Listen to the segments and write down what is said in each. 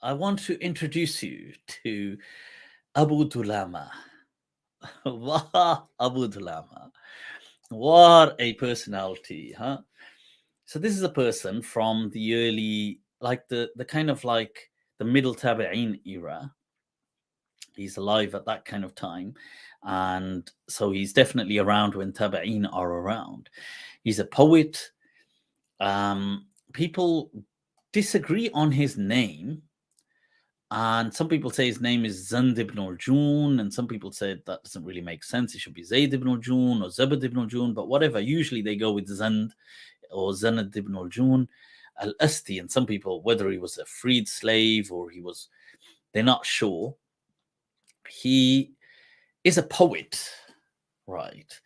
I want to introduce you to Abu Dhulama. Wow, Abu Dhulama. What a personality, huh? So this is a person from the early, like the kind of like the middle Tabi'een era. He's alive at that kind of time, and so he's definitely around when Tabi'een are around. He's a poet. People disagree on his name, and some people say his name is Zand ibn al-Jun, and some people say that doesn't really make sense. It should be Zayd ibn al-Jun or Zabad ibn al-Jun, but whatever. Usually they go with Zand or Zanad ibn al-Jun al-Asti, and some people, whether he was a freed slave or they're not sure. He is a poet, right?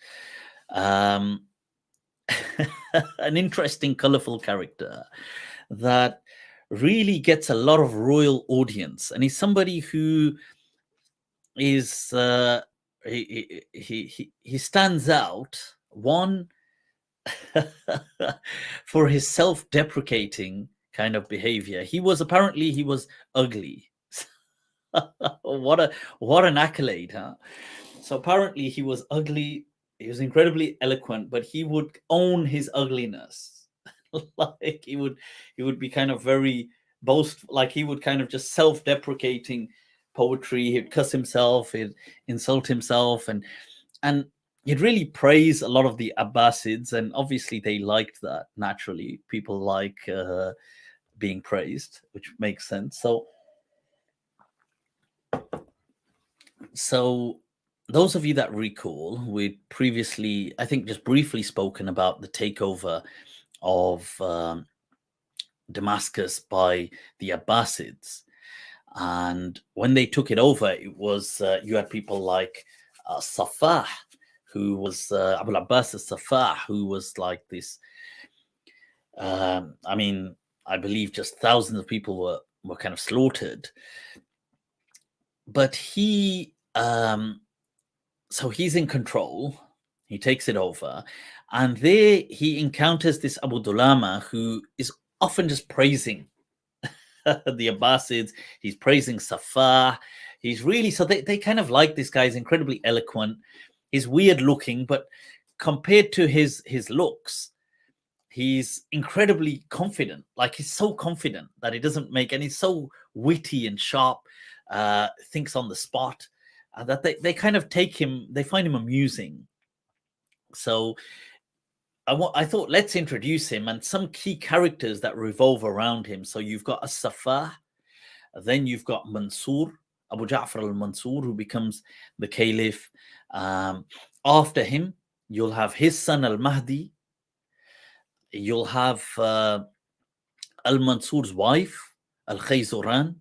Um, an interesting, colorful character that really gets a lot of royal audience, and he's somebody who is he stands out one for his self-deprecating kind of behavior. He was ugly. What an accolade, huh? So apparently he was ugly. He was incredibly eloquent, but he would own his ugliness. Like he would be kind of very like he would kind of just self-deprecating poetry. He'd cuss himself, he'd insult himself, and he'd really praise a lot of the Abbasids, and obviously they liked that. Naturally, people like being praised, which makes sense. So those of you that recall, we previously, I think, just briefly spoken about the takeover of Damascus by the Abbasids. And when they took it over, it was you had people like Safah, who was Abu Abbas Safah, who was like this. I mean, I believe just thousands of people were kind of slaughtered. But so he's in control. He takes it over, and there he encounters this Abu Dhulama, who is often just praising the Abbasids. He's praising Safah. He's really, so they kind of like this guy. He's incredibly eloquent. He's weird looking, but compared to his looks, he's incredibly confident. Like, he's so confident that he doesn't make, and he's so witty and sharp, thinks on the spot, that they kind of take him, they find him amusing. So I thought, let's introduce him and some key characters that revolve around him. So you've got As-Safah, then you've got Mansur, Abu Ja'far al-Mansur, who becomes the caliph. After him, you'll have his son Al-Mahdi. You'll have Al-Mansur's wife, Al-Khayzuran,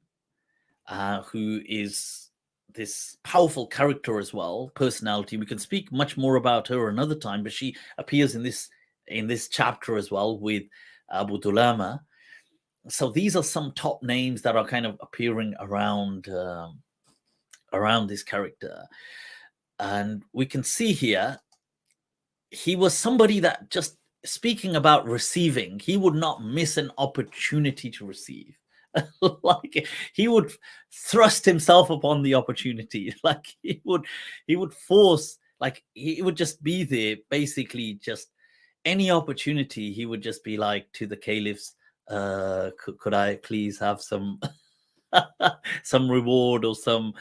who is this powerful character as well, personality. We can speak much more about her another time, but she appears in this chapter as well with Abu Dhulama. So these are some top names that are kind of appearing around this character, and we can see here he was somebody that, just speaking about receiving, he would not miss an opportunity to receive. Like, he would thrust himself upon the opportunity. Like, he would force, like, he would just be there, basically. Just any opportunity, he would just be like to the caliphs, could I please have some some reward or some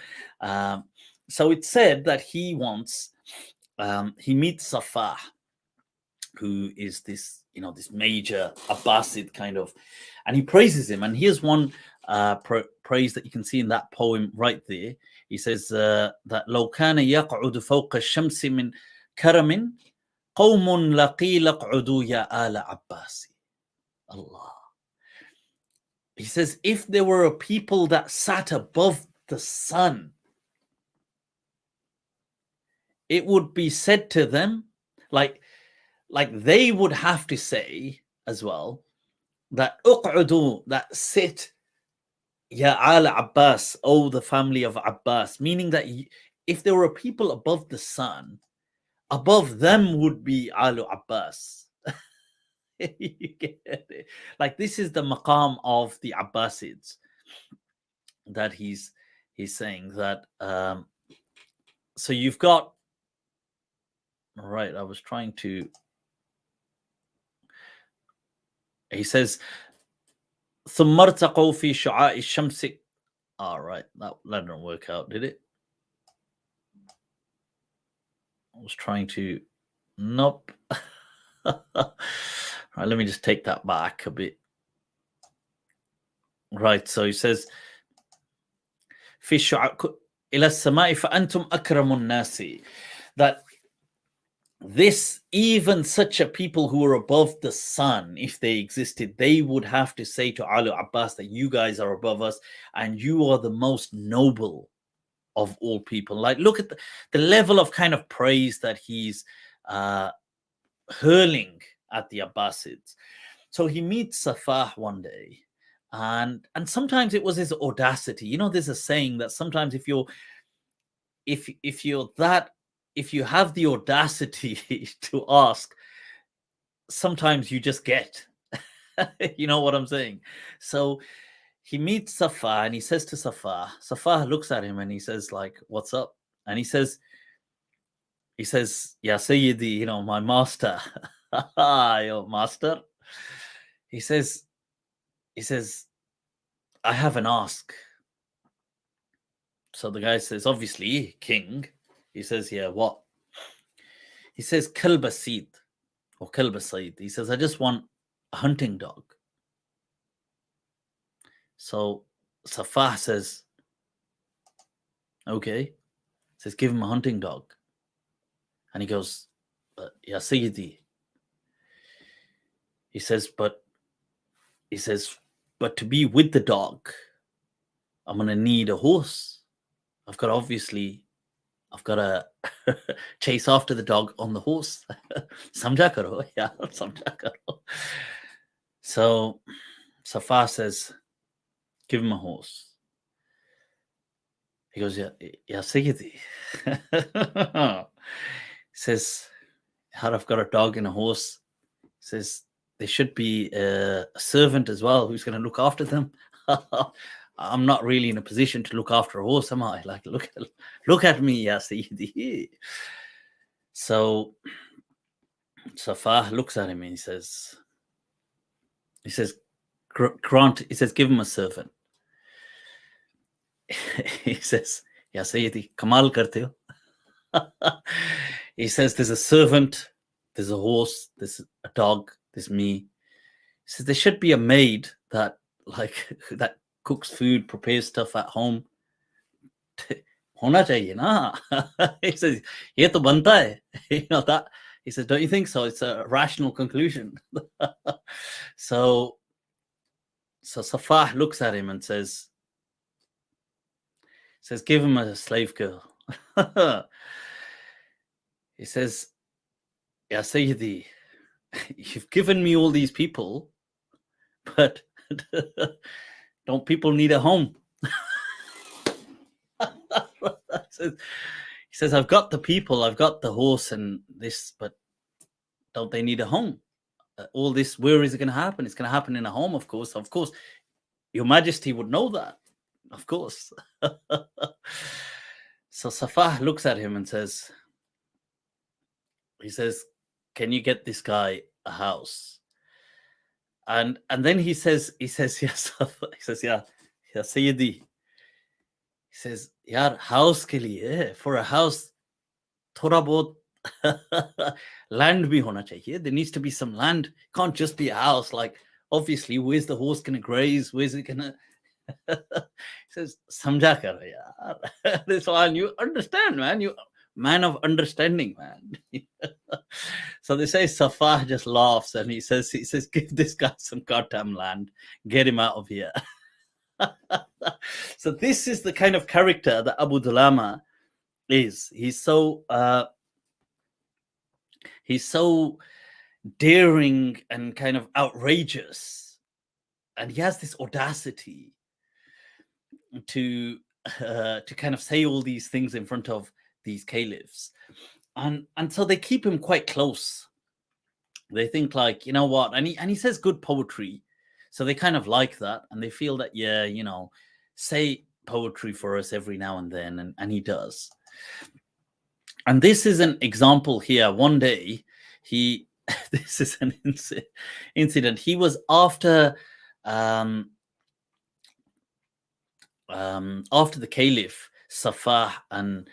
so it's said that he wants he meets Safah, who is this, this major Abbasid kind of, and he praises him. And here's one praise that you can see in that poem right there. He says that لو كان يقعد فوق الشمس من كرم قوم لقيل اقعدوا يا آل عباسي. Allah. He says, if there were a people that sat above the sun, it would be said to them, like they would have to say as well, that uq'udu, that sit, ya al Abbas, oh the family of Abbas, meaning that if there were people above the sun, above them would be Al Abbas. You get it? Like, this is the maqam of the Abbasids. that he's saying that so you've got, right, I was trying to, he says ثم ارتقوا في شعاع الشمس. All right, that didn't work out, did it? I was trying to, nope. Right, let me just take that back a bit. Right, so he says في شعاع إلى السماء فأنتم أكرم الناس, that this, even such a people who are above the sun, if they existed, they would have to say to Ali Abbas that you guys are above us and you are the most noble of all people. Like, look at the level of kind of praise that he's hurling at the Abbasids. So he meets Safah one day, and sometimes it was his audacity. You know, there's a saying that sometimes if you have the audacity to ask, sometimes you just get. You know what I'm saying? So he meets Safah and he says to Safah looks at him and he says, like, what's up? And he says, Ya Sayyidi, you know, my master. Your master. He says, I have an ask. So the guy says, obviously, king. He says, yeah, what? He says, Kalbasid or Kalbasid. He says, I just want a hunting dog. So Safah says, okay. He says, give him a hunting dog. And he goes, Ya Sayyidi. He says, but to be with the dog, I'm going to need a horse. I've got to chase after the dog on the horse. Samjha karo, yeah, samjha karo. So Safar says, give him a horse. He goes, yeah, Sayyidi. He says, I've got a dog and a horse. He says, there should be a servant as well who's going to look after them. I'm not really in a position to look after a horse, am I? Like, look at me, ya Sayyidi. So Safah looks at him and he says, grant, he says, give him a servant. He says, Ya Sayyidi, kamal karte ho. He says, there's a servant, there's a horse, there's a dog, there's me. He says, there should be a maid that cooks food, prepares stuff at home. Hona chahiye na. He says, ye to banta hai. You know that. He says, don't you think so? It's a rational conclusion. So Safah looks at him and says, give him a slave girl. He says, Ya Sayyidi, you've given me all these people, but don't people need a home? He says, I've got the people, I've got the horse and this, but don't they need a home? All this, where is it going to happen? It's going to happen in a home, of course. Of course, Your Majesty would know that, of course. So Safah looks at him and says, can you get this guy a house? And then he says, yes, he says, yeah, Sayyidi. He says, yaar, house ke liye, for a house, thoda bahut land bhi hona chahiye. There needs to be some land. It can't just be a house. Like, obviously, where's the horse going to graze? Where's it going to... He says, samjha karo yaar. This one, you understand, man. You man of understanding, man. So they say Safah just laughs and he says, give this guy some goddamn land. Get him out of here. So this is the kind of character that Abu Dhulama is. He's so daring and kind of outrageous, and he has this audacity to kind of say all these things in front of these caliphs, and so they keep him quite close. They think, like, you know what, and he says good poetry, so they kind of like that, and they feel that, yeah, you know, say poetry for us every now and then, and he does. And this is an example here. One day, he this is an incident. He was after the Caliph Safah and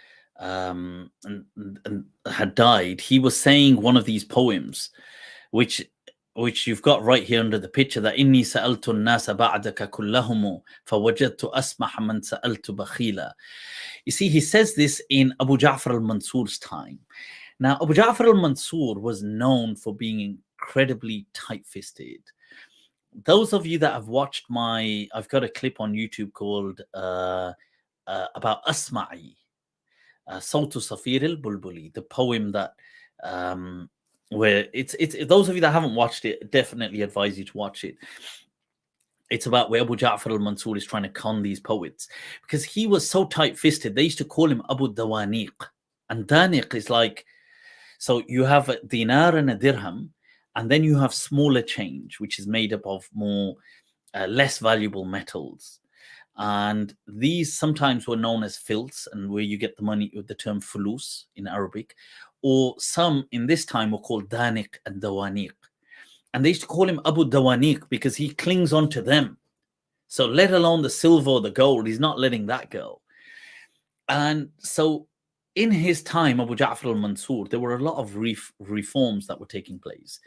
had died. He was saying one of these poems, which you've got right here under the picture, that inni sa'altu an-nasa ba'daka kullahum fawajadtu asmaha man sa'altu bakhila. You see, he says this in Abu Ja'far al-Mansur's time. Now, Abu Ja'far al-Mansur was known for being incredibly tight-fisted. Those of you that have watched I've got a clip on YouTube called about Asma'i, Sawtu Safir al-Bulbuli, the poem that where it's those of you that haven't watched it, definitely advise you to watch it. It's about where Abu Ja'far al-Mansur is trying to con these poets, because he was so tight-fisted. They used to call him Abu Dawaniq, and Daniq is like, so you have a dinar and a dirham, and then you have smaller change, which is made up of more less valuable metals. And these sometimes were known as filths, and where you get the money with the term fulus in Arabic, or some in this time were called Daniq and Dawaniq. And they used to call him Abu Dawaniq because he clings on to them. So let alone the silver or the gold, he's not letting that go. And so in his time, Abu Ja'far al-Mansur, there were a lot of reforms that were taking place.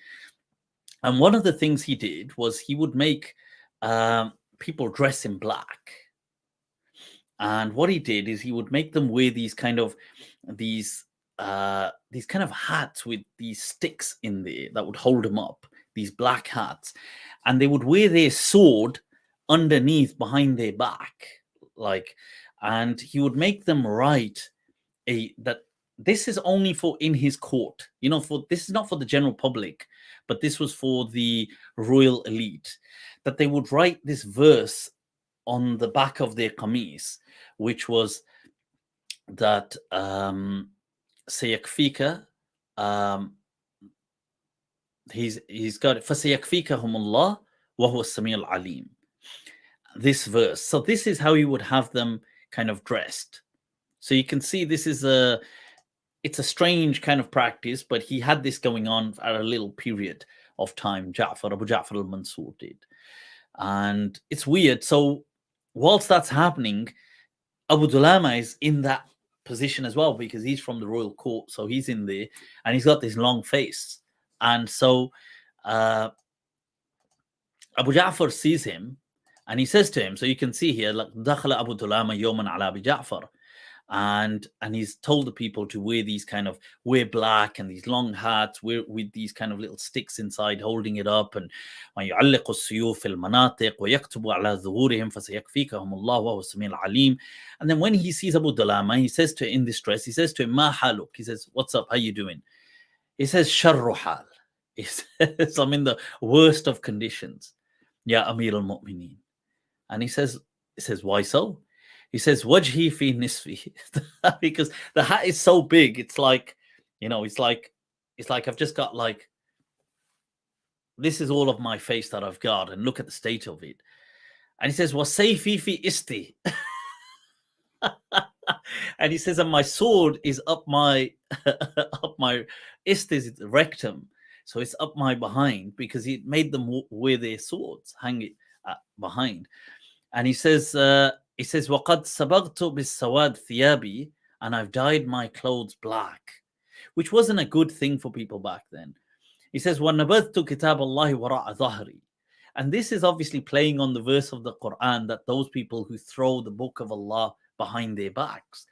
And one of the things he did was he would make people dress in black. And what he did is he would make them wear these kind of hats with these sticks in there that would hold them up, these black hats. And they would wear their sword underneath behind their back, and he would make them write that this is only for in his court, this is not for the general public, but this was for the royal elite, that they would write this verse on the back of their qamis, which was that sayakfika, he's got it, fasayakfikahumullah wa huwa as-sami'ul alim, this verse. So this is how he would have them kind of dressed. So you can see this is it's a strange kind of practice, but he had this going on at a little period of time. Abu Ja'far al-Mansur did. And it's weird. So whilst that's happening, Abu Dhulama is in that position as well, because he's from the royal court. So he's in there and he's got this long face. And so Abu Ja'far sees him and he says to him, so you can see here, like, Dakhala Abu Dhulama yawman ala Abi Ja'far. And he's told the people to wear black and these long hats with these kind of little sticks inside holding it up, and يعلق السيوف في المناطق ويكتب على ظهورهم فسيكفيكهم الله وهو السميع العليم. And then when he sees Abu Dhulama, he says to him, in this dress, he says to him, Ma haluk, he says, what's up, how you doing? He says, Sharru hal, he says, I'm in the worst of conditions, Ya Amir al-Mu'mineen. And he says, why so? He says, Wajhi fi nisfi, because the hat is so big. It's like, it's like I've just got this is all of my face that I've got, and look at the state of it. And he says, Wasayfi fi isti. And he says, and my sword is up my istis, rectum. So it's up my behind, because he made them wear their swords, hang it behind. And he says, وَقَدْ سَبَغْتُ بِالسَّوَادِ ثِيَابِي, and I've dyed my clothes black, which wasn't a good thing for people back then. He says, وَنَبَذْتُ كِتَابَ اللَّهِ وَرَاءَ ظَهْرِي. And this is obviously playing on the verse of the Quran, that those people who throw the book of Allah behind their backs.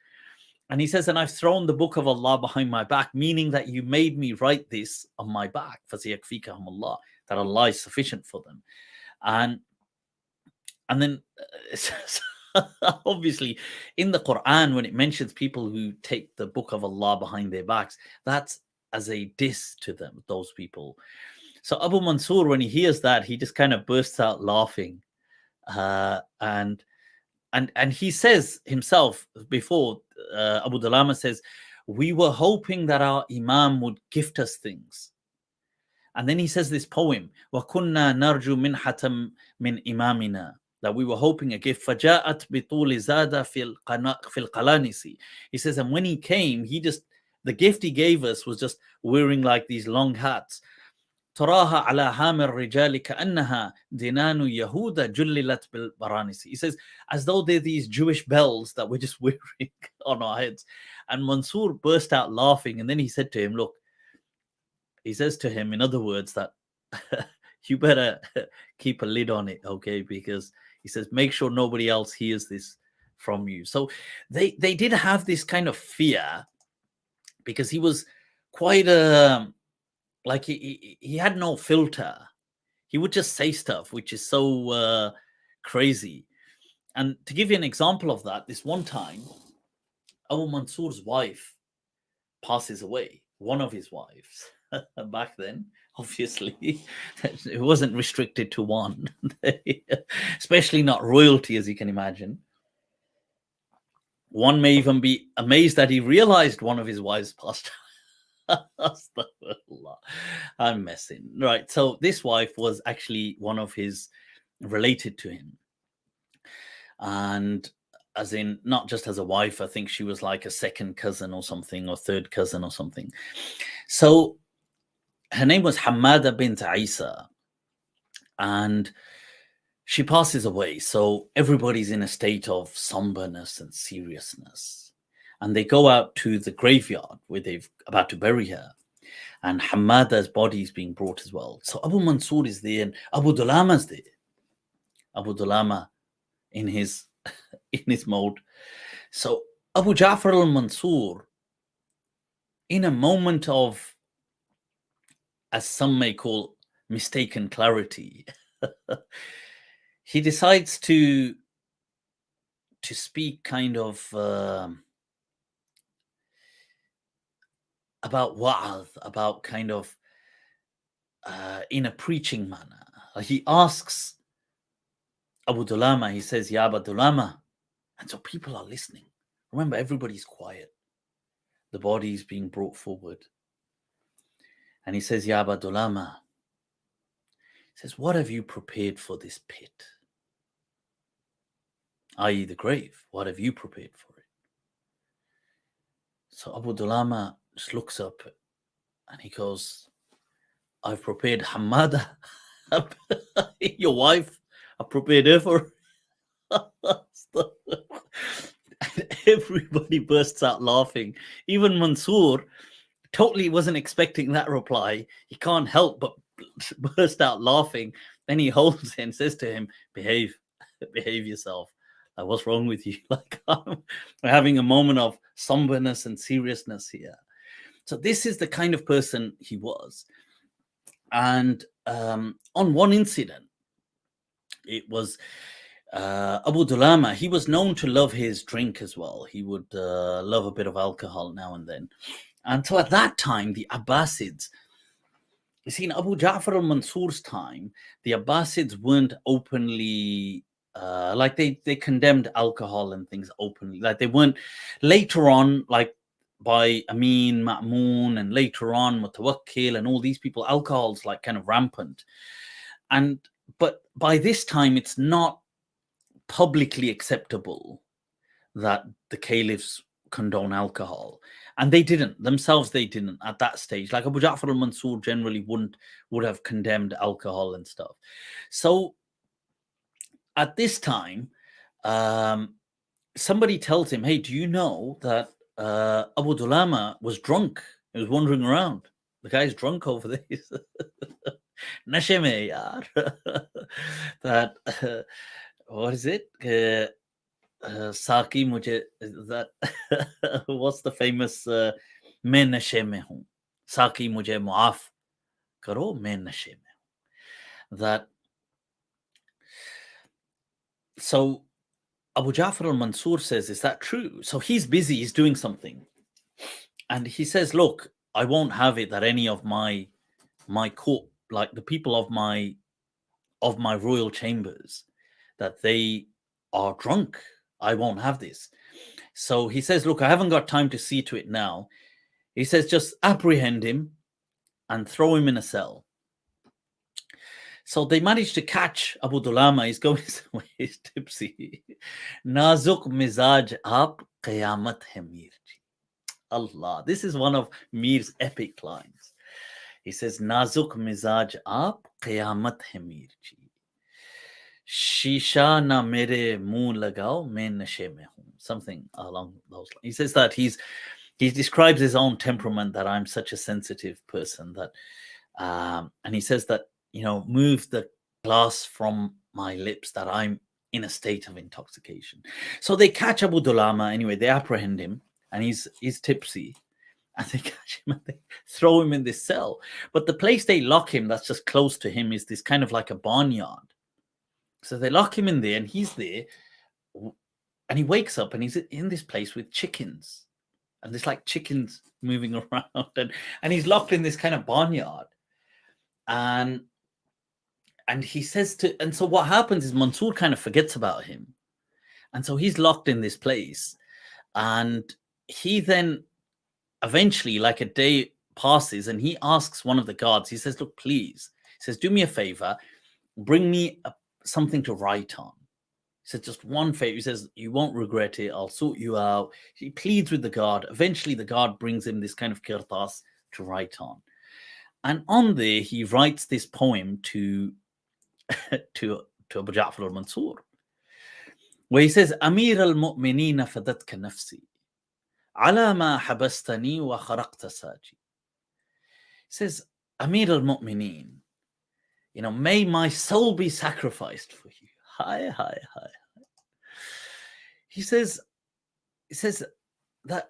And he says, and I've thrown the book of Allah behind my back, meaning that you made me write this on my back, فَسَيَكْفِيكَهُمُ اللَّهُ, that Allah is sufficient for them. And then obviously in the Quran, when it mentions people who take the book of Allah behind their backs, that's as a diss to them, those people. So Abu Mansur, when he hears that, he just kind of bursts out laughing. And he says himself, before Abu Dhulama says, we were hoping that our Imam would gift us things. And then he says this poem, وَكُنَّا نَرْجُو مِنْحَةً مِنْ إِمَامِنَا. that we were hoping a gift. فَجَاءَتْ بِطُولِ زَادَ فِي الْقَلَانِسِ. He says, and when he came, the gift he gave us was just wearing like these long hats. تراها على هام الرجال كأنها دينان يهودا جللت بالبرانس. He says, as though they're these Jewish bells that we're just wearing on our heads. And Mansur burst out laughing, and then he said to him, look, he says to him, in other words, that you better keep a lid on it, okay? Because he says, make sure nobody else hears this from you. So they did have this kind of fear, because he was quite like he had no filter. He would just say stuff which is so crazy. And to give you an example of that, this one time, Abu Mansur's wife passes away, one of his wives. Back then, obviously, it wasn't restricted to one, especially not royalty, as you can imagine. One may even be amazed that he realized one of his wives passed. I'm messing. Right. So this wife was actually one of his, related to him. And as in, not just as a wife, I think she was like a second cousin or something, or third cousin or something. So her name was Hamada bint Isa, and she passes away. So everybody's in a state of somberness and seriousness. And they go out to the graveyard where they're about to bury her. And Hamada's body is being brought as well. So Abu Mansur is there, and Abu Dhulama's there. Abu Dhulama in his mode. So Abu Ja'far al-Mansur, in a moment of, as some may call, mistaken clarity, he decides to speak kind of about wa'adh, about kind of in a preaching manner. He asks Abu Dhulama, he says, Ya Abu Dhulama. And so people are listening. Remember, everybody's quiet. The body is being brought forward. And he says, Ya Abu Dhulama. He says, what have you prepared for this pit? I.e. the grave. What have you prepared for it? So Abu Dhulama just looks up and he goes, I've prepared Hamada, your wife. I prepared her for everybody bursts out laughing. Even Mansur totally wasn't expecting that reply. He can't help but burst out laughing. Then he holds it and says to him, behave yourself. Like, what's wrong with you? Like, we're having a moment of somberness and seriousness here. So this is the kind of person he was. And on one incident, it was Abu Dhulama. He was known to love his drink as well. He would love a bit of alcohol now and then. And so at that time, the Abbasids, you see, in Abu Ja'far al-Mansur's time, the Abbasids weren't openly, like they condemned alcohol and things openly. Like they weren't, later on, like by Amin, Ma'mun, and later on Mutawakkil and all these people, alcohol's like kind of rampant. But by this time, it's not publicly acceptable that the caliphs condone alcohol. And they didn't themselves. They didn't at that stage. Like Abu Ja'far al-Mansur generally would have condemned alcohol and stuff. So at this time, somebody tells him, hey, do you know that Abu Dhulama was drunk? He was wandering around. The guy's drunk over there. Nashe mein yaar. That what is it? Saki mujhe, that what's the famous main nashe mein hoon, Saki mujhe maaf karo, main nashe mein hoon. That, so Abu Ja'far al-Mansur says, is that true? So he's busy, he's doing something, and he says, look, I won't have it that any of my court, like the people of my royal chambers, that they are drunk. I won't have this. So he says, look, I haven't got time to see to it now. He says, just apprehend him and throw him in a cell. So they managed to catch Abu Dhulama. He's going somewhere, he's tipsy. Nazuk mizaj aap qiyamat hai Mir ji. Allah. This is one of Mir's epic lines. He says, Nazuk mizaj aap qiyamat hai Mir ji. Shisha na mere muh lagao, main nashe mein hoon. Something along those lines. He says that he describes his own temperament, that I'm such a sensitive person, that and he says that, move the glass from my lips, that I'm in a state of intoxication. So they catch Abu Dhulama anyway, they apprehend him, and he's tipsy, and they catch him and they throw him in this cell. But the place they lock him, that's just close to him, is this kind of like a barnyard. So they lock him in there, and he's there, and he wakes up and he's in this place with chickens, and there's like chickens moving around, and he's locked in this kind of barnyard. And he says and so what happens is Mansur kind of forgets about him. And so he's locked in this place. And he then eventually, like a day passes, and he asks one of the guards, he says, look, please, he says, do me a favor, bring me something to write on. He said, just one favor. He says, you won't regret it. I'll sort you out. He pleads with the guard. Eventually, the guard brings him this kind of kirtas to write on. And on there, he writes this poem to Abu Ja'far al-Mansur, where he says, Amir al-Mu'minina fadatka nafsi, ala ma habastani wa kharaqta saji. He says, Amir al-Mu'minin, may my soul be sacrificed for you. Hi. He says that,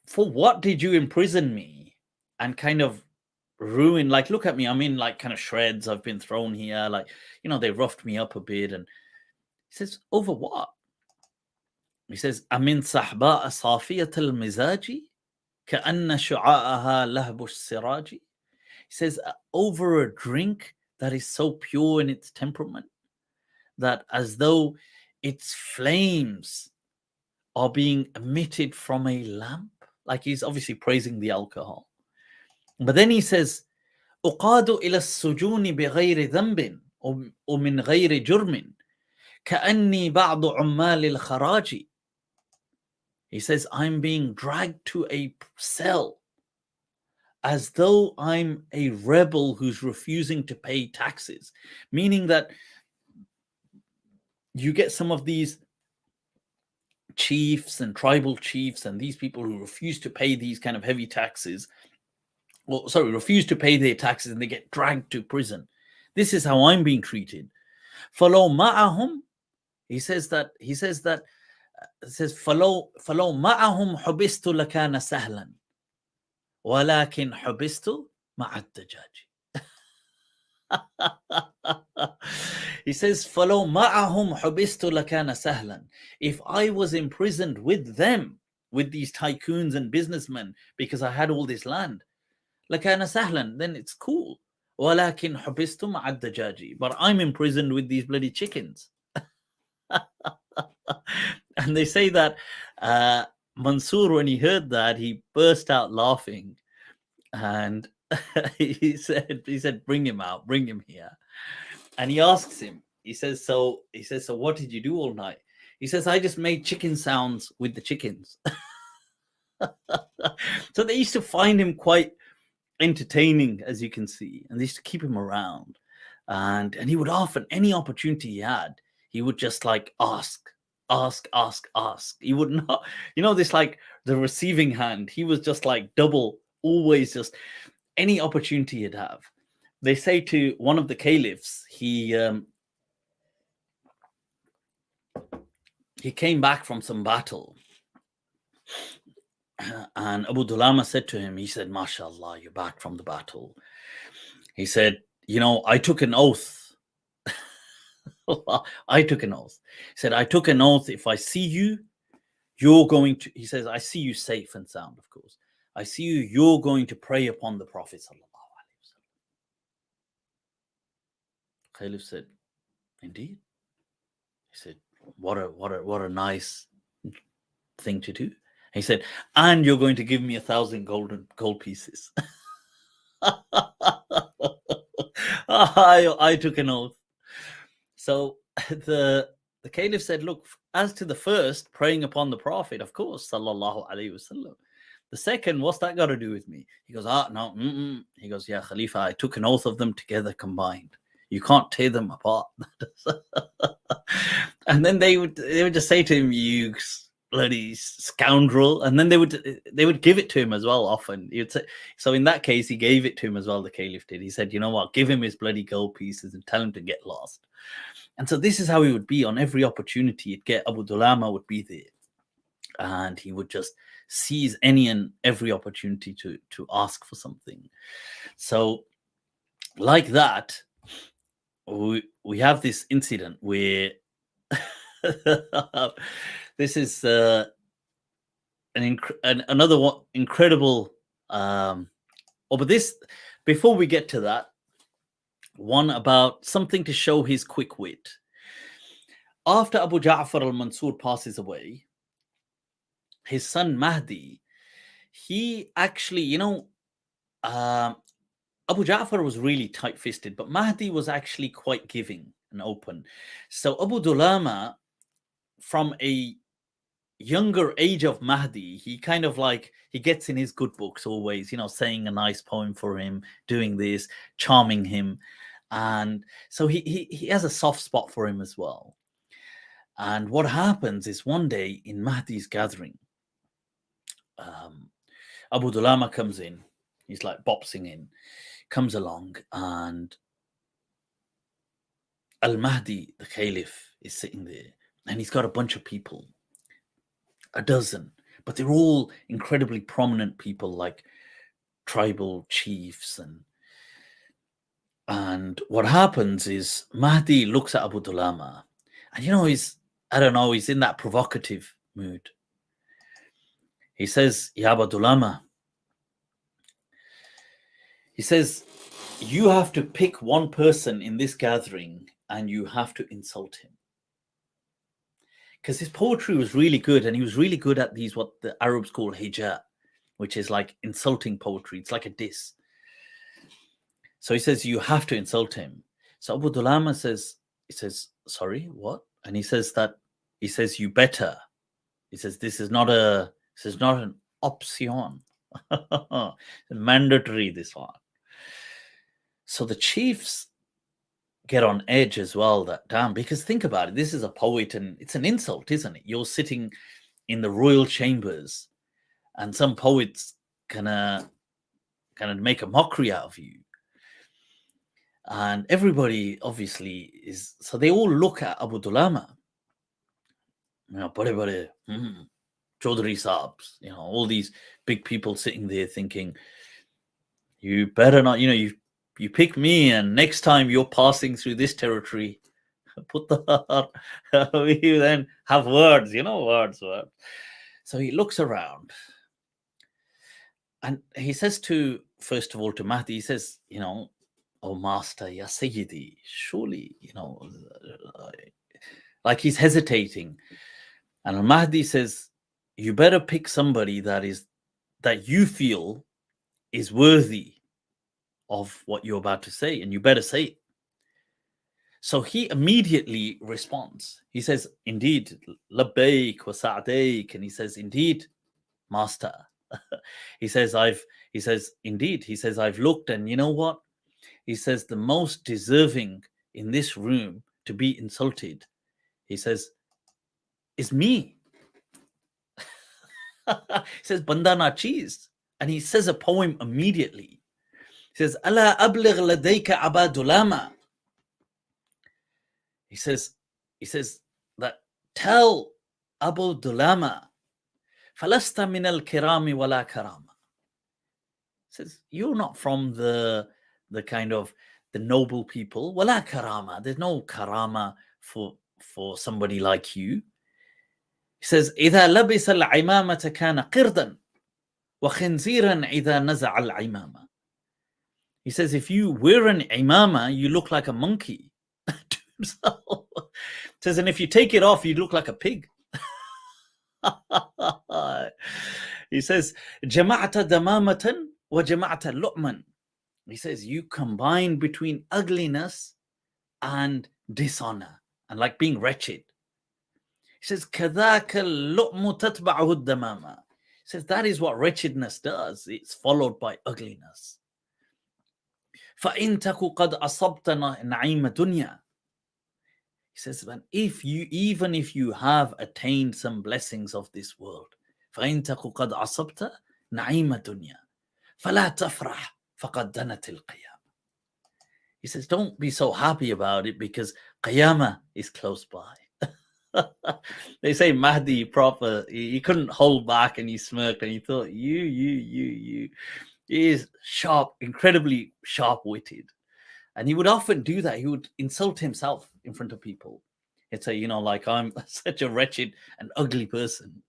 for what did you imprison me and kind of ruin, like, look at me, I'm in like kind of shreds, I've been thrown here, like, they roughed me up a bit. And he says, over what? He says, amin sahba safiyat al-mizaji ka'anna shu'a'aha lahbu siraji. He says, over a drink that is so pure in its temperament, that as though its flames are being emitted from a lamp. Like, he's obviously praising the alcohol. But then he says, أقاد إلى السجون بغير ذنب ومن غير جرم كأني بعض عمال الخراج. He says, I'm being dragged to a cell as though I'm a rebel who's refusing to pay taxes. Meaning that you get some of these chiefs and tribal chiefs and these people who refuse to pay these kind of heavy taxes, refuse to pay their taxes, and they get dragged to prison. This is how I'm being treated. فَلَوْ مَعَهُمْ, he says فَلَوْ مَعَهُمْ حُبِسْتُ لَكَانَ سَهْلًا وَلَكِنْ حُبِسْتُ مَعَ الدَّجَاجِ. He says, فَلَوْ مَعَهُمْ حُبِسْتُ لَكَانَ سَهْلًا. If I was imprisoned with them, with these tycoons and businessmen, because I had all this land, لَكَانَ سَهْلًا, then it's cool. وَلَكِنْ حُبِسْتُ مَعَ الدَّجَاجِ. But I'm imprisoned with these bloody chickens. And they say that Mansur, when he heard that, he burst out laughing, and he said, bring him out, bring him here. And he asks him, he says, so what did you do all night? He says, I just made chicken sounds with the chickens. So they used to find him quite entertaining, as you can see, and they used to keep him around. And he would often, any opportunity he had, he would just like ask. He would not, this like the receiving hand. He was just like double, always just any opportunity he'd have. They say to one of the caliphs, he came back from some battle, and Abu Dhulama said to him, he said, MashaAllah, you're back from the battle. He said, I took an oath. I took an oath. He said, I took an oath, if I see you, you're going to, he says, I see you safe and sound, of course. I see you, you're going to pray upon the Prophet. Caliph said, indeed. He said, what a nice thing to do. He said, and you're going to give me 1,000 gold pieces. I took an oath. So the caliph said, look, as to the first, praying upon the Prophet, of course, sallallahu alaihi wasallam. The second, what's that got to do with me? He goes, no. He goes, yeah, Khalifa, I took an oath of them together combined. You can't tear them apart. And then they would just say to him, you bloody scoundrel. And then they would give it to him as well often. He'd say, so in that case, he gave it to him as well, the caliph did. He said, you know what, give him his bloody gold pieces and tell him to get lost. And so this is how he would be on every opportunity. He'd get Abu Dhulama would be there. And he would just seize any and every opportunity to ask for something. So like that, we have this incident where this is another one incredible. But this, before we get to that, one about something to show his quick wit. After Abu Ja'far al-Mansur passes away, his son Mahdi, he actually, Abu Ja'far was really tight-fisted, but Mahdi was actually quite giving and open. So Abu Dhulama, from a younger age of Mahdi, he kind of like, he gets in his good books always, saying a nice poem for him, doing this, charming him. And so he has a soft spot for him as well. And what happens is one day in Mahdi's gathering, Abu Dhulama comes in. He's like boxing in, comes along, and Al-Mahdi, the caliph, is sitting there. And he's got a bunch of people, a dozen, but they're all incredibly prominent people, like tribal chiefs. And what happens is Mahdi looks at Abu Dhulama, and he's in that provocative mood. He says, Ya Abu Dhulama, he says, you have to pick one person in this gathering and you have to insult him. Because his poetry was really good, and he was really good at these, what the Arabs call hija, which is like insulting poetry. It's like a diss. So he says, you have to insult him. So Abu Dhulama says, sorry, what? And he says, you better. He says, this is not an option. Mandatory, this one. So the chiefs get on edge as well, that damn, because think about it, this is a poet and it's an insult, isn't it? You're sitting in the royal chambers and some poets gonna make a mockery out of you. And everybody obviously is, so they all look at Abu Dhulama, Chaudhry Saabs, all these big people sitting there thinking, you better not, you pick me, and next time you're passing through this territory, we then have words, words. So he looks around and he says first of all to Mahdi, he says, oh master, ya Sayyidi, surely, like he's hesitating. And Al-Mahdi says, you better pick somebody that you feel is worthy of what you're about to say, and you better say it. So he immediately responds. He says, indeed, labbaik wa sa'daik, and he says, indeed, master. He says, I've looked, and you know what? He says, the most deserving in this room to be insulted, he says, is me. He says, Banda na cheese. And he says a poem immediately. He says, Ala abligh ladayka Abu Dhulama. He says that tell Abu Dhulama, falasta min al-kirami wala karama. He says, you're not from the kind of the noble people, wala karama. There's no karama for somebody like you. He says, إذا لبس العمامة كان قردا وخنزيرا إذا نزع العمامة. He says, if you wear an imama, you look like a monkey to himself. He says, and if you take it off, you look like a pig. He says, جمعت دمامة وجمعت لؤما He says, you combine between ugliness and dishonor and like being wretched. He says, كَذَاكَ اللُّؤْمُ تَتْبَعُهُ الدَّمَامَ. He says, that is what wretchedness does. It's followed by ugliness. فَإِن تَكُ قَدْ أَصَبْتَ نَعِيمَ دُنْيَا. He says, man, even if you have attained some blessings of this world, فَإِن تَكُ قَدْ أَصَبْتَ نَعِيمَ دُنْيَا فَلَا تَفْرَحْ فَقَدْ دَنَتِ الْقِيَامَةِ. He says, don't be so happy about it because Qiyamah is close by. They say Mahdi proper, he couldn't hold back and he smirked and he thought, you. He is sharp, incredibly sharp-witted. And he would often do that. He would insult himself in front of people. He'd say, like, I'm such a wretched and ugly person.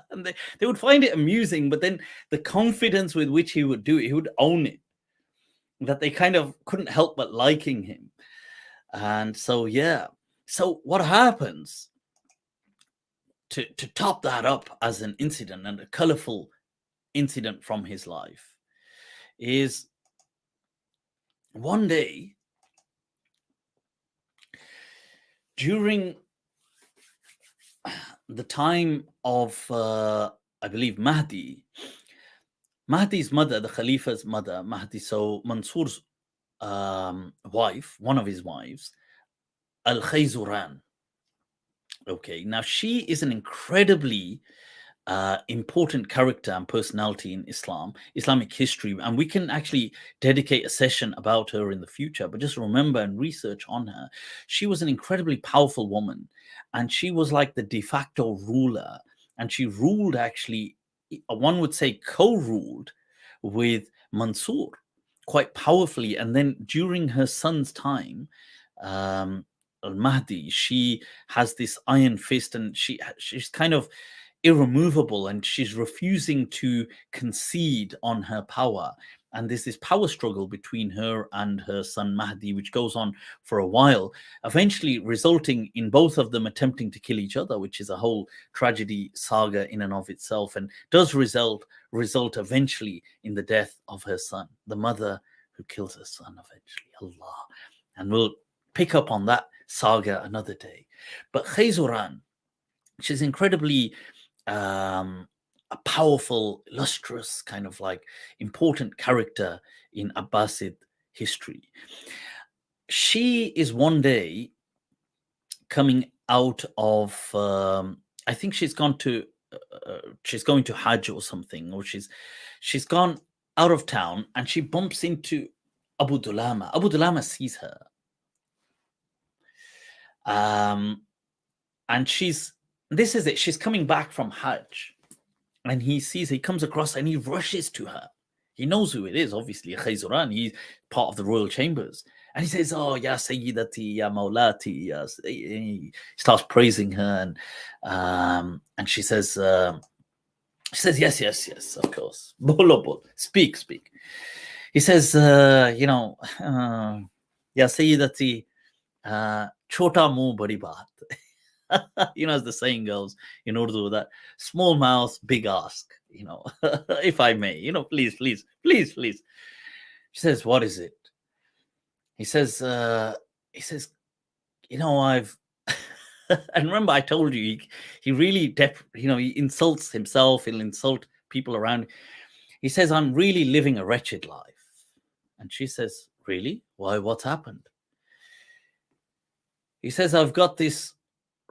And they would find it amusing, but then the confidence with which he would do it, he would own it, that they kind of couldn't help but liking him. And so, yeah. So what happens to top that up as an incident and a colorful incident from his life is one day during the time of, I believe, Mahdi's mother, the Khalifa's mother, Mahdi, so Mansur's wife, one of his wives, Al-Khayzuran. Okay, now she is an incredibly important character and personality in Islamic history, and we can actually dedicate a session about her in the future, but just remember and research on her. She was an incredibly powerful woman, and she was like the de facto ruler, and she ruled, actually, one would say co-ruled with Mansur quite powerfully. And then during her son's time, Al-Mahdi, she has this iron fist, and she's kind of irremovable, and she's refusing to concede on her power. And there's this power struggle between her and her son Mahdi, which goes on for a while, eventually resulting in both of them attempting to kill each other, which is a whole tragedy saga in and of itself, and does result eventually in the death of her son, the mother who kills her son eventually. Allah. And we'll pick up on that saga another day. But Khayzuran, she's incredibly a powerful, illustrious, kind of like important character in Abbasid history. She is one day coming out of, I think she's going to Hajj or something, or she's gone out of town, and she bumps into Abu Dhulama. Abu Dhulama sees her. And this is it. She's coming back from Hajj, and he comes across, and he rushes to her. He knows who it is, obviously, Khayzuran. He's part of the royal chambers. And he says, "Oh, ya Sayyidati, ya Mawlati." He starts praising her, and she says, yes, of course. Bolo, bolo. Speak. He says, ya Sayyidati, chota muh badi baat. As the saying goes in Urdu, that small mouth, big ask, if I may, please. She says, what is it? He says, I've, and remember I told you, he really, he insults himself, he'll insult people around. He says, I'm really living a wretched life. And she says, really? Why? What's happened? He says, I've got this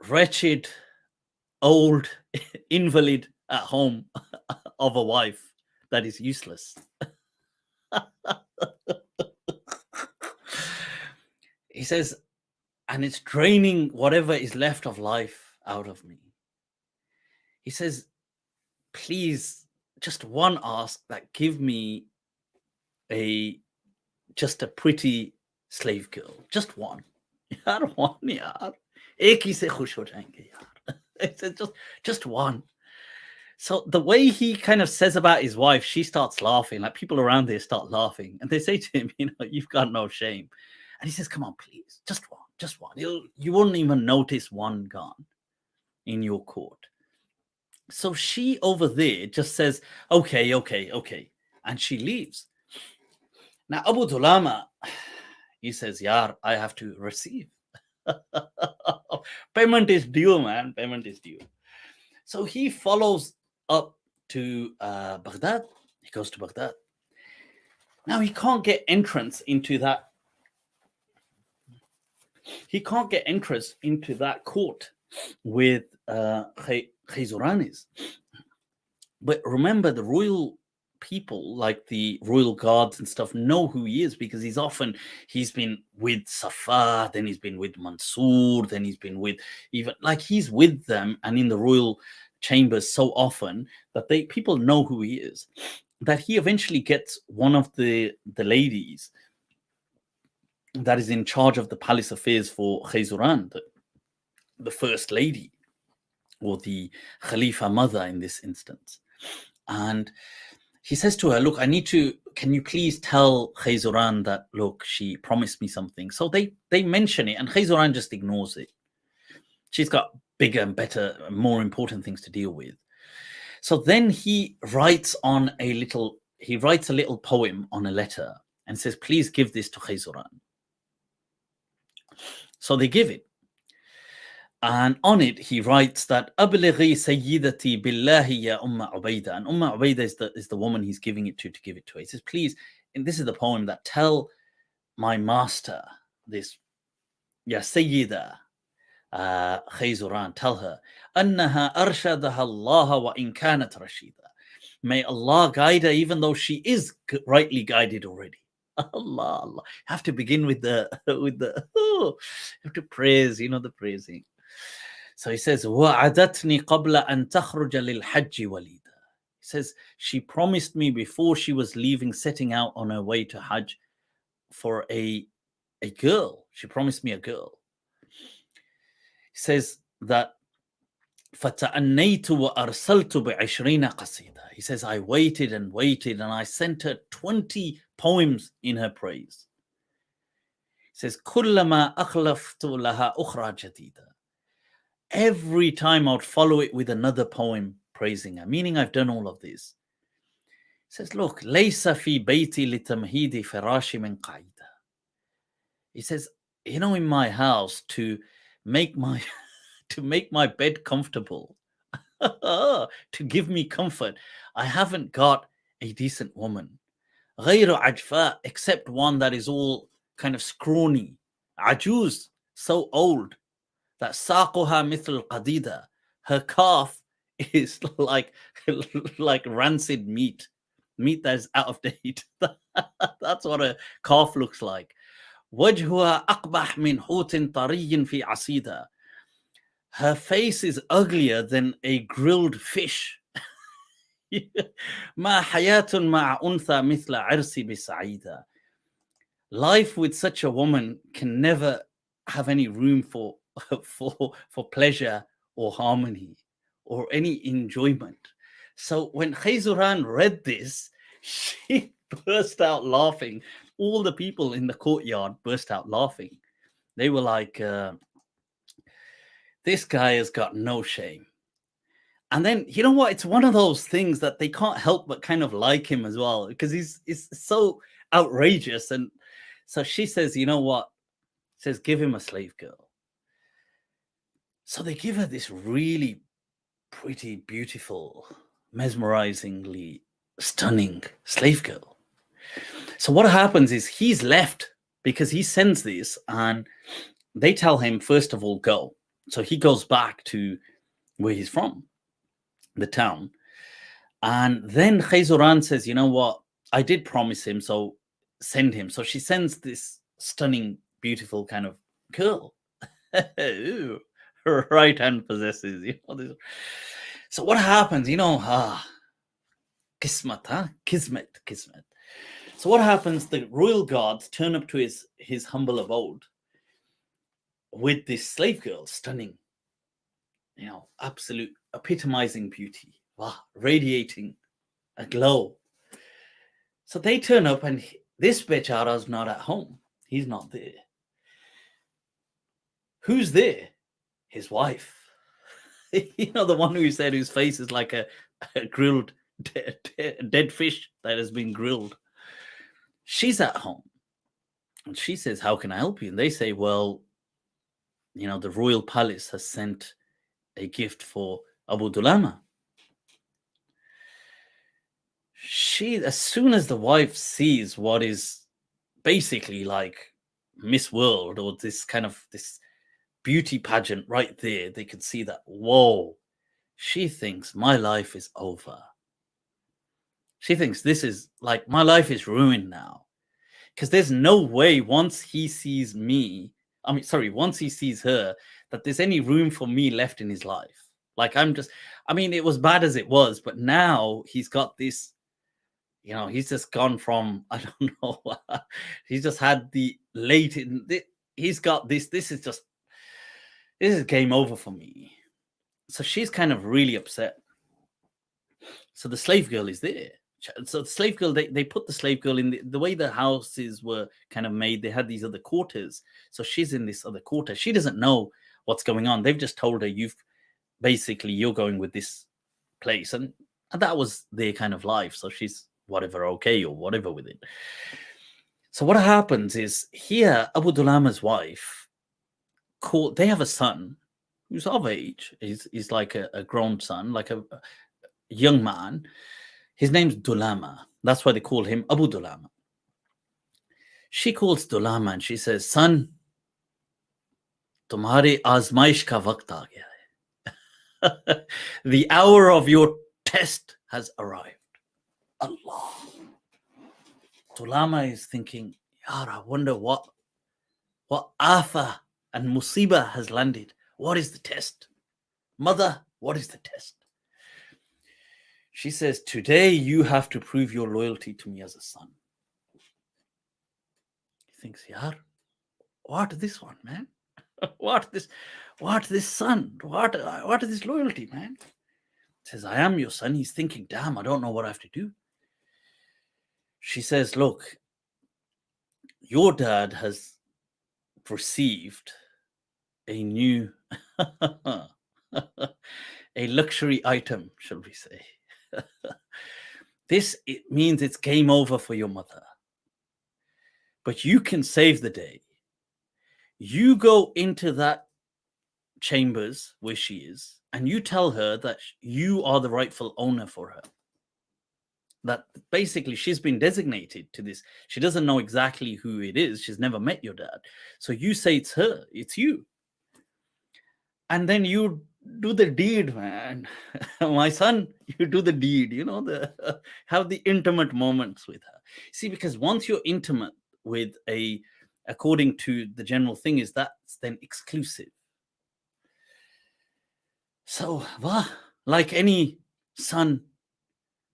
wretched, old invalid at home of a wife that is useless. He says, and it's draining whatever is left of life out of me. He says, please, just one ask, that give me just a pretty slave girl. Just one. यार one यार एक ही से खुश हो जाएंगे यार. It's just one. So the way he kind of says about his wife, she starts laughing. Like, people around there start laughing, and they say to him, you've got no shame. And he says, come on, please, just one. You wouldn't even notice one gone in your court. So she over there just says, okay, and she leaves. Now, Abu Dhulama, he says, Yar, I have to receive. Payment is due, man. Payment is due. So he follows up to Baghdad. He goes to Baghdad. Now he can't get entrance into that. He can't get entrance into that court with Khayzuran is. But remember, the royal people, like the royal guards and stuff, know who he is because he's been with Safar, then he's been with Mansur, then he's been with he's with them and in the royal chambers so often that people know who he is. That he eventually gets one of the ladies that is in charge of the palace affairs for Khayzuran, the first lady, or the Khalifa mother in this instance. And he says to her, look, can you please tell Khayzuran that, look, she promised me something. So they mention it and Khayzuran just ignores it. She's got bigger and better, more important things to deal with. So then he writes a little poem on a letter and says, please give this to Khayzuran. So they give it. And on it, he writes that Ablighi Sayyidati Billahi ya Umma Ubayda. And Umma Ubayda is the woman he's giving it to give it to her. He says, please, and this is the poem that tell my master, this Ya Sayyida Khayzuran, tell her, Annaha arshadaha Allah wa in kanat rashida. May Allah guide her even though she is rightly guided already. Allah. You have to begin with the you have to praise, the praising. So he says, وَعَدَتْنِي قَبْلَ أَن تَخْرُجَ لِلْحَجِّ وَلِيدًا. He says, she promised me before she was setting out on her way to Hajj for a girl. She promised me a girl. He says that فَتَأَنَّيْتُ وَأَرْسَلْتُ بِعِشْرِينَ قَصِيدًا. He says, I waited and waited and I sent her 20 poems in her praise. He says, كُلَّمَا أَخْلَفْتُ لَهَا أُخْرَى جَدِيدًا. Every time I would follow it with another poem praising her, meaning I've done all of this. He says, look, لَيْسَ فِي بَيْتِي لِتَمْهِيدِ فِرَاشِ مِنْ قَعِيدًا. He says, in my house to make my bed comfortable, to give me comfort, I haven't got a decent woman. غَيْرُ عَجْفَاء, except one that is all kind of scrawny. عجوز, so old. That saquha mithl qadida, her calf is like rancid meat that is out of date. That's what a calf looks like. Wajhuha aqbah min hutin tariyin fi asida. Her face is uglier than a grilled fish. Ma hayatun ma'a untha mithla irsi bisa'ida. Life with such a woman can never have any room for pleasure or harmony or any enjoyment. So when Khayzuran read this, she burst out laughing. All the people in the courtyard burst out laughing. They were like, this guy has got no shame. And then, you know what? It's one of those things that they can't help but kind of like him as well, because he's so outrageous. And so she says, you know what? Says, give him a slave girl. So they give her this really pretty, beautiful, mesmerizingly stunning slave girl. So what happens is he's left because he sends this and they tell him, first of all, go. So he goes back to where he's from, the town. And then Khayzuran says, you know what? I did promise him, so send him. So she sends this stunning, beautiful kind of girl. Her right hand possesses, this. So what happens, kismet, kismet. So what happens, the royal guards turn up to his humble abode with this slave girl, stunning, absolute epitomizing beauty, radiating a glow. So they turn up and this bechara's not at home. He's not there. Who's there? His wife. The one who said whose face is like a grilled dead fish that has been grilled. She's at home and she says, how can I help you? And they say, well, the royal palace has sent a gift for Abu Dhulama. As soon as the wife sees what is basically like Miss World or this beauty pageant right there, they can see that, whoa, she thinks my life is over. She thinks this is like, my life is ruined now. Because there's no way once he sees once he sees her, that there's any room for me left in his life. Like, it was bad as it was, but now he's got this, he's just gone from, I don't know, he's just had the he's got this is game over for me. So she's kind of really upset. So the slave girl is there. So the slave girl, they put the slave girl in the way the houses were kind of made. They had these other quarters. So she's in this other quarter. She doesn't know what's going on. They've just told her, you're going with this place. And that was their kind of life. So she's whatever, okay, or whatever with it. So what happens is here, Abu Dhulama's wife, they have a son who's of age. He's like a grown son, like a young man. His name's Dulama. That's why they call him Abu Dhulama. She calls Dulama and she says, son, tumhare azmaish ka waqt aa gaya hai. The hour of your test has arrived. Allah. Dulama is thinking, Yar, I wonder what afa and musibah has landed. What is the test? Mother, what is the test? She says, today you have to prove your loyalty to me as a son. He thinks, Yar, what this one, man? What this son? What is this loyalty, man? He says, I am your son. He's thinking, damn, I don't know what I have to do. She says, look, your dad has received a new, a luxury item, shall we say. It means it's game over for your mother. But you can save the day. You go into that chambers where she is, and you tell her that you are the rightful owner for her. That basically she's been designated to this. She doesn't know exactly who it is. She's never met your dad. So you say it's her, it's you. And then you do the deed, man. My son, you do the deed, have the intimate moments with her. See, because once you're intimate with according to the general thing, is that's then exclusive. So, like any son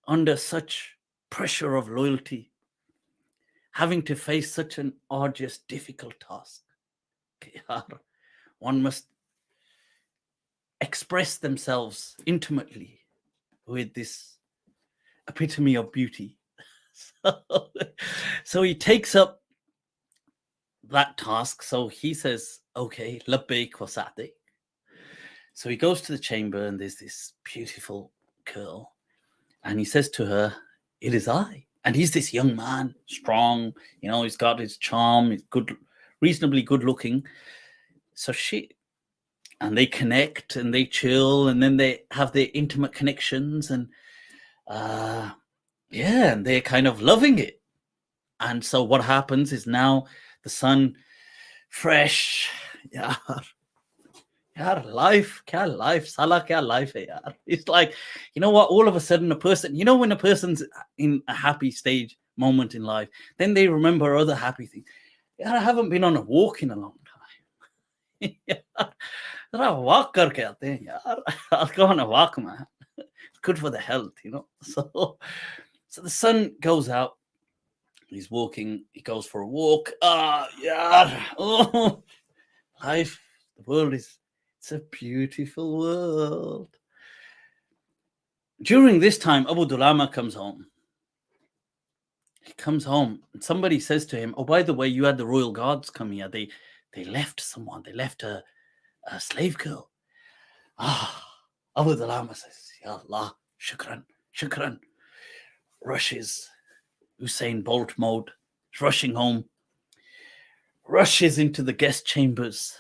under such pressure of loyalty, having to face such an arduous, difficult task, one must express themselves intimately with this epitome of beauty. So he takes up that task. So he says, okay, labbaik wa sa'dik. So he goes to the chamber and there's this beautiful girl. And he says to her, it is I. And he's this young man, strong, he's got his charm, he's good, reasonably good looking. So and they connect and they chill and then they have their intimate connections and and they're kind of loving it. And so what happens is now the son, fresh, life, Salah, kya life hai, yaar. It's like, what, all of a sudden a person, when a person's in a happy stage moment in life, then they remember other happy things. I haven't been on a walk in a long time. Walk karke aate hain, yaar. I'll go on a walk, man. It's good for the health, So the son goes out, he's walking, he goes for a walk. Oh, life, the world it's a beautiful world. During this time, Abu Dhulama comes home. He comes home and somebody says to him, oh, by the way, you had the royal guards come here. They left someone. They left a slave girl. Abu Dhulama says, Ya Allah, shukran. Rushes Usain Bolt mode. rushing home, rushes into the guest chambers,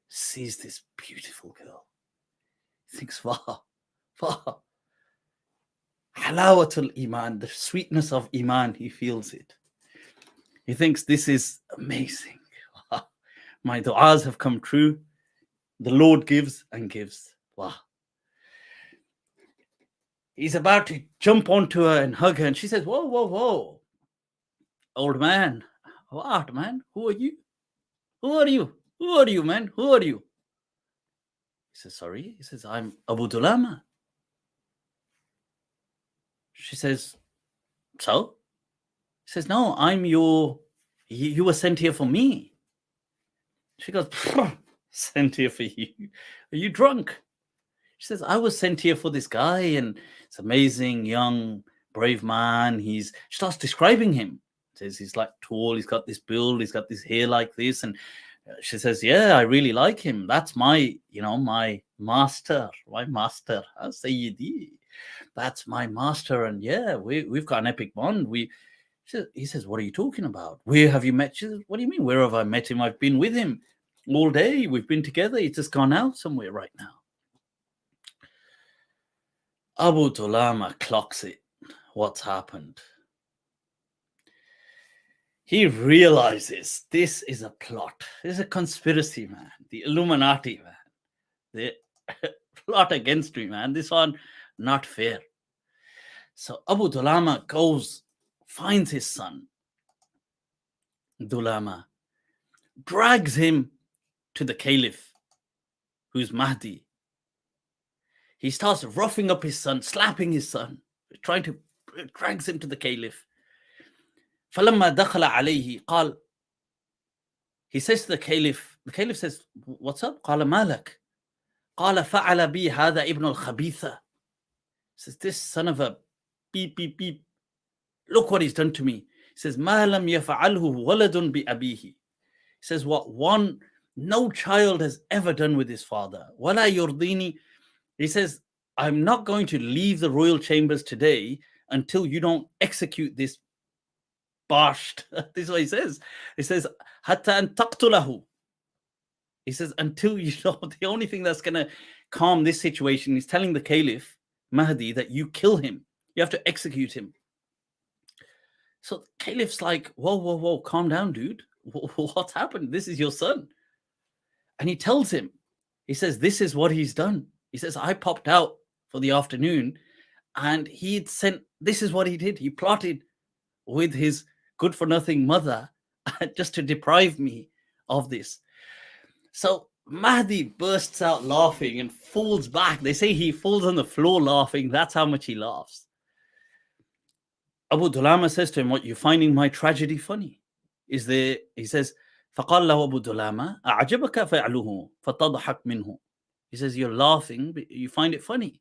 sees this beautiful girl. He thinks, wow, wow. Halawatul Iman, the sweetness of Iman, he feels it. He thinks this is amazing. Wow. My du'as have come true. The Lord gives and gives. Wow. He's about to jump onto her and hug her, and she says, whoa, whoa, whoa. Old man. What, man? Who are you? Who are you? Who are you, man? Who are you? He says, sorry. He says, I'm Abu Dhulama. She says, so? He says, no, I'm you were sent here for me. She goes, sent here for you? Are you drunk? She says, I was sent here for this guy, and it's amazing, young, brave man. She starts describing him. Says he's like tall, he's got this build, he's got this hair like this. And she says, yeah, I really like him. That's my master, Sayyidi. That's my master. And yeah, we've got an epic bond. He says, what are you talking about? Where have you met? She says, what do you mean? Where have I met him? I've been with him all day. We've been together. He's just gone out somewhere right now. Abu Dhulama clocks it. What's happened? He realizes this is a plot. This is a conspiracy, man. The Illuminati, man. The plot against me, man. This one, not fair. So Abu Dhulama goes, finds his son, Dulama, drags him to the caliph, who's Mahdi. He starts roughing up his son, slapping his son, drags him to the caliph. فَلَمَّا دَخَلَ عَلَيْهِ قال, he says to the caliph says, what's up? قال مالك قال فعل بي هذا ابن الخبيثة. Says, this son of a beep, beep, beep. Look what he's done to me. He says, مَا لَمْ يَفَعَلْهُ وَلَدٌ بِأَبِيهِ. He says, no child has ever done with his father. وَلَا يُرْضِينِ. He says, I'm not going to leave the royal chambers today until you don't execute this bashed. This is what he says. He says, Hatta an taqtulahu. He says, until the only thing that's going to calm this situation is telling the caliph, Mahdi, that you kill him. You have to execute him. So the caliph's like, whoa, calm down, dude. What's happened? This is your son. And he tells him, he says, this is what he's done. He says, I popped out for the afternoon and this is what he did. He plotted with his good-for-nothing mother just to deprive me of this. So Mahdi bursts out laughing and falls back. They say he falls on the floor laughing. That's how much he laughs. Abu Dhulama says to him, what, you're finding my tragedy funny? He says, فَقَالَ لَهُ أَبُو دُلَامَ أَعْجَبَكَ فَعْلُهُ فَتَضْحَكْ مِنْهُ. He says, you're laughing, but you find it funny.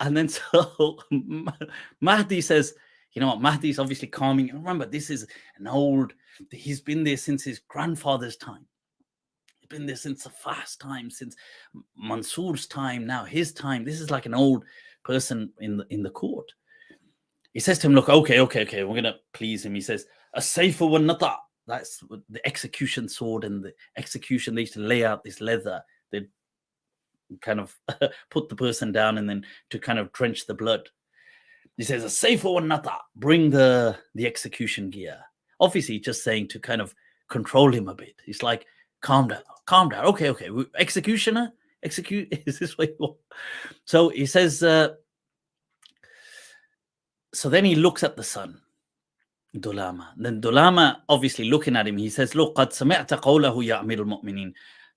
And then so Mahdi says, you know what, Mahdi's obviously calming. Remember, this is he's been there since his grandfather's time. He's been there since the fast time, since Mansur's time, now his time. This is like an old person in the court. He says to him, look, okay, we're going to please him. He says, as-sayfu wan-nata'. That's the execution sword and the execution. They used to lay out this leather. They'd kind of put the person down and then to kind of drench the blood. He says, as-sayfu wan-nata'. Bring the execution gear. Obviously, just saying to kind of control him a bit. He's like, calm down. Okay. Executioner, execute. Is this what you want? So he says, so then he looks at the son, Dulama. Then Dulama, obviously looking at him, he says, look, قد سمعت قوله يا أمير المؤمنين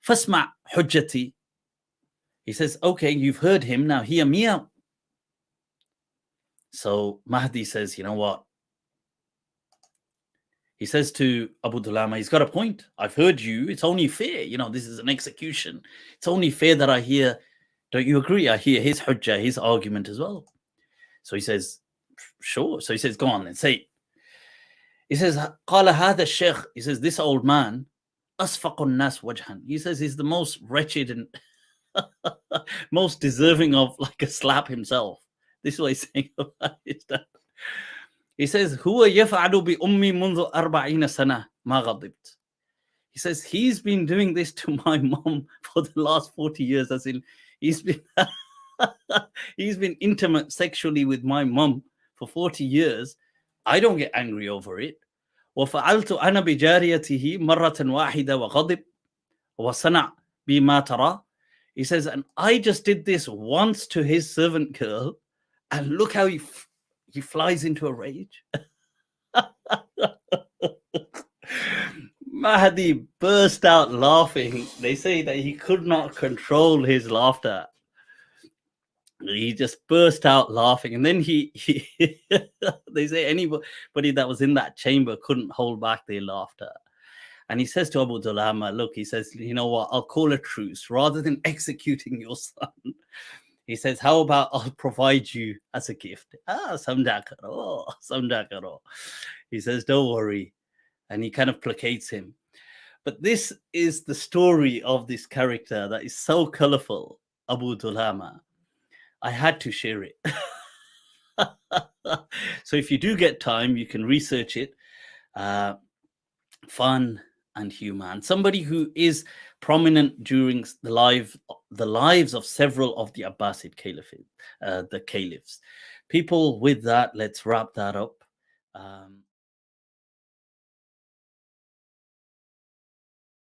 فاسمع حجتي. He says, okay, you've heard him, now hear me out. So Mahdi says, you know what? He says to Abu Dhulama, he's got a point. I've heard you. It's only fair. This is an execution. It's only fair that I hear. Don't you agree? I hear his hujjah, his argument as well. So he says, sure. So he says, go on then, say it. He says, قال هذا الشيخ. He says, this old man, أصفق الناس وجها. He says he's the most wretched and most deserving of like a slap himself. This is what he's saying about his dad. He says, هو يفعل بأمي منذ 40 سنة ما غضبت. He says, he's been doing this to my mom for the last 40 years, as in he's been he's been intimate sexually with my mom for 40 years. I don't get angry over it. وفعلت أنا بجاريته مرة واحدة وغضب وصنع بما ترى. He says, and I just did this once to his servant girl, and look how he flies into a rage. Mahdi burst out laughing. They say that he could not control his laughter. He just burst out laughing, and then he they say anybody that was in that chamber couldn't hold back their laughter. And he says to Abu Dhulama, look, he says, you know what, I'll call a truce rather than executing your son. He says, how about I'll provide you as a gift? Samda karo. He says, don't worry. And he kind of placates him. But this is the story of this character that is so colorful, Abu Dhulama. I had to share it. So if you do get time, you can research it. Fun and human. Somebody who is prominent during the lives of several of the Abbasid caliphate, the caliphs. People, with that, let's wrap that up.